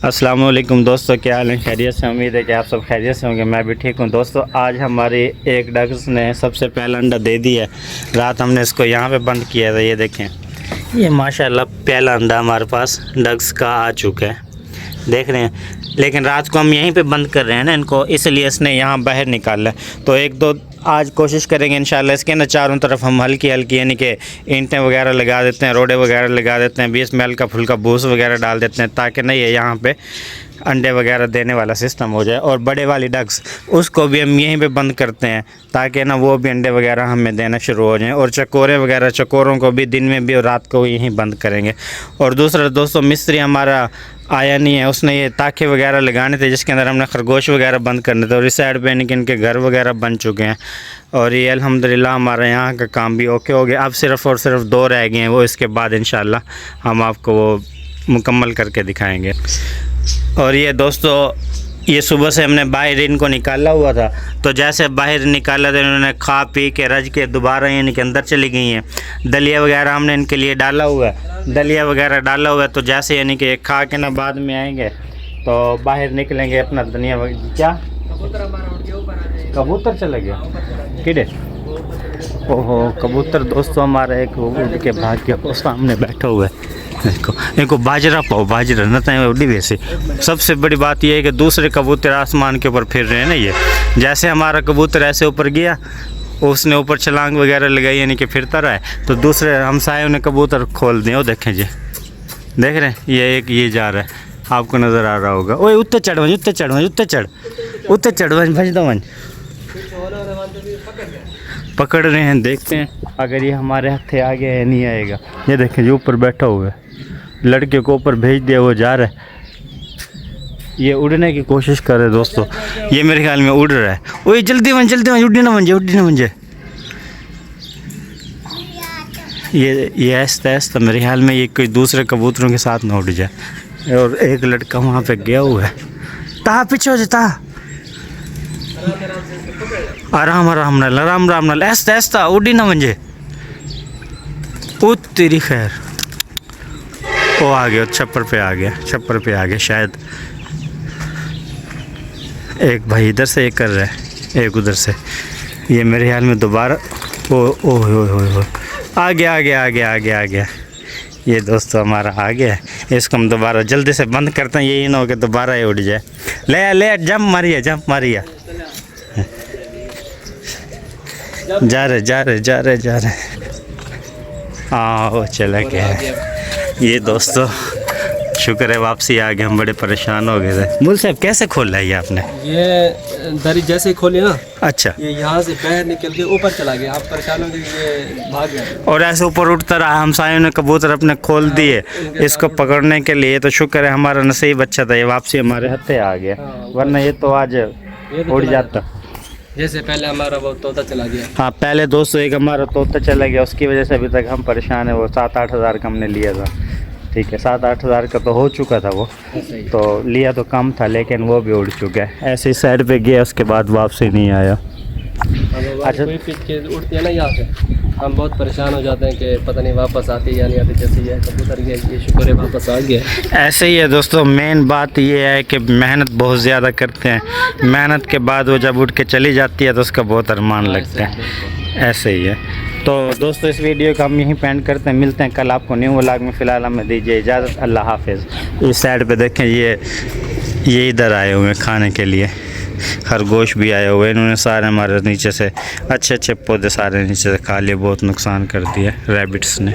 अस्सलाम वालेकुम दोस्तों, क्या हाल है? खैरियत से? उम्मीद है कि आप सब खैरियत से होंगे। मैं भी ठीक हूँ दोस्तों। आज हमारी एक डक्स ने सबसे पहला अंडा दे दिया है। रात हमने इसको यहाँ पे बंद किया था। ये देखें, ये माशाल्लाह पहला अंडा हमारे पास डक्स का आ चुका है, देख रहे हैं। लेकिन रात को हम यहीं पे बंद कर रहे हैं ना इनको, इसलिए इसने यहाँ बाहर निकाला है। तो एक दो आज कोशिश करेंगे इंशाल्लाह इसके ना चारों तरफ हम हल्की हल्की यानी कि ईंटें वगैरह लगा देते हैं, रोडे वगैरह लगा देते हैं, 20 ml का फुल्का भूस वगैरह डाल देते हैं, ताकि नहीं है यहाँ पे अंडे वगैरह देने वाला सिस्टम हो जाए। और बड़े वाली डक्स उसको भी हम यहीं पे बंद करते हैं, ताकि ना वो भी अंडे वगैरह हमें देना शुरू हो जाएं। और चकोरे वगैरह, चकोरों को भी दिन में भी और रात को यहीं बंद करेंगे। और दूसरा दोस्तों, मिस्त्री हमारा आया नहीं है, उसने ये ताखे वगैरह लगाने थे जिसके अंदर हमने खरगोश वगैरह बंद करने थे। और इस साइड पे इनके इनके घर वगैरह बन चुके हैं। और ये अल्हम्दुलिल्लाह हमारा यहाँ का काम भी ओके हो गया। अब सिर्फ़ और सिर्फ 2 रह गए हैं, वो इसके बाद इंशाल्लाह हम आपको वो मुकम्मल करके दिखाएँगे। और ये दोस्तों, ये सुबह से हमने बाहर इनको निकाला हुआ था, तो जैसे बाहर निकाला तो इन्होंने खा पी के रज के दोबारा यानी कि अंदर चली गई हैं। दलिया वगैरह हमने इनके लिए डाला हुआ है, दलिया वगैरह डाला हुआ है। तो जैसे यानी कि खा के ना बाद में आएंगे तो बाहर निकलेंगे अपना धनिया वगैरह। क्या कबूतर चले गया किडे? ओहो, कबूतर दोस्तों हमारा एक उड़ के भाग के वो सामने बैठा हुआ है। इनको बाजरा पाओ, बाजरा न तो उड़ी। वैसे सबसे बड़ी बात यह है कि दूसरे कबूतर आसमान के ऊपर फिर रहे हैं ना। ये जैसे हमारा कबूतर ऐसे ऊपर गया, उसने ऊपर छलांग वगैरह लगाई यानी कि फिरता रहा है, तो दूसरे हमसायों ने कबूतर खोल दिए। वो देखें जी, देख रहे हैं, ये एक ये जा रहा है, आपको नज़र आ रहा होगा। ओए उत्ते चढ़ वंज, उत्ते चढ़ वंज, उत्ते चढ़, उत्ते चढ़ वंज, भज दो वंज। पकड़ रहे हैं, देखते हैं अगर ये हमारे हाथे आ गया या नहीं आएगा। ये देखें जी, ऊपर बैठा हुआ है, लड़के को ऊपर भेज दिया, वो जा रहा है। ये उड़ने की कोशिश कर रहे हैं दोस्तों, ये मेरे ख्याल में उड़ रहा है। ओए जल्दी वन, जल्दी वन, उड़ी ना मंजे, उड़ी ना मंजे। ये ऐसा ऐसा मेरे ख्याल में ये कोई दूसरे कबूतरों के साथ ना उड़ जाए। और एक लड़का वहाँ पे गया हुआ है। ता पीछे हो जाता, आराम आराम नाल, आराम आराम नाल, ऐसा ऐसा उड़ी ना मंजे। ओ तेरी खैर, वो आ गया, छप्पर पे आ गया, छप्पर पे आ गया शायद। एक भाई इधर से एक कर रहा है, एक उधर से। ये मेरे ख्याल में दोबारा ओ आ गया, आ गया, आ गया, आ गया, आ गया। ये दोस्तों हमारा आ गया है। इसको हम दोबारा जल्दी से बंद करते हैं, यही ना हो कि दोबारा ये उड़ जाए। ले ले, जंप मारिए, जंप मारिए। जा रहे जा रहे जा रहे जा रहे। हाँ, वो चला गया है। ये दोस्तों शुक्र है वापसी आ गए, हम बड़े परेशान हो गए थे। मुल साहब कैसे खोला है ये आपने? ये दरी जैसे ही खोली ना, अच्छा, ये यहाँ से बाहर निकल के ऊपर चला गया। आप परेशान हो गए, ये भाग गया और ऐसे ऊपर उठता रहा। हमसायों ने कबूतर अपने खोल दिए इसको पकड़ने के लिए। तो शुक्र है हमारा नसीब अच्छा था, ये वापसी हमारे हत्थे आ गया, वरना ये तो आज उड़ जाता। जैसे पहले हमारा वो तोता चला गया। हाँ, पहले दोस्तों एक हमारा तोता चला गया, उसकी वजह से अभी तक हम परेशान है। वो 7-8 हज़ार का हमने लिया था, ठीक है, 7-8 हज़ार का तो हो चुका था वो, तो लिया तो कम था, लेकिन वो भी उड़ चुका है। ऐसे ही साइड पे गया, उसके बाद वापसी नहीं आया। अच्छा, कोई के उड़ती है ना यहाँ से, हम बहुत परेशान हो जाते हैं कि पता नहीं वापस आती या नहीं आती। जैसे ये कबूतर गया, ये शुक्र है वापस आ गया। ऐसे ही है दोस्तों, मेन बात ये है कि मेहनत बहुत ज़्यादा करते हैं, मेहनत के बाद वो जब उठ के चली जाती है तो उसका बहुत अरमान लगता है। ऐसे ही है। तो दोस्तों, इस वीडियो का हम यहीं पेंड करते हैं, मिलते हैं कल आपको न्यू व्लॉग में। फ़िलहाल हमें दीजिए इजाज़त, अल्लाह हाफिज़। इस साइड पे देखें, ये इधर आए हुए हैं खाने के लिए, खरगोश भी आए हुए हैं। इन्होंने सारे हमारे नीचे से अच्छे अच्छे पौधे सारे नीचे से खा लिए, बहुत नुकसान कर दिया रैबिट्स ने।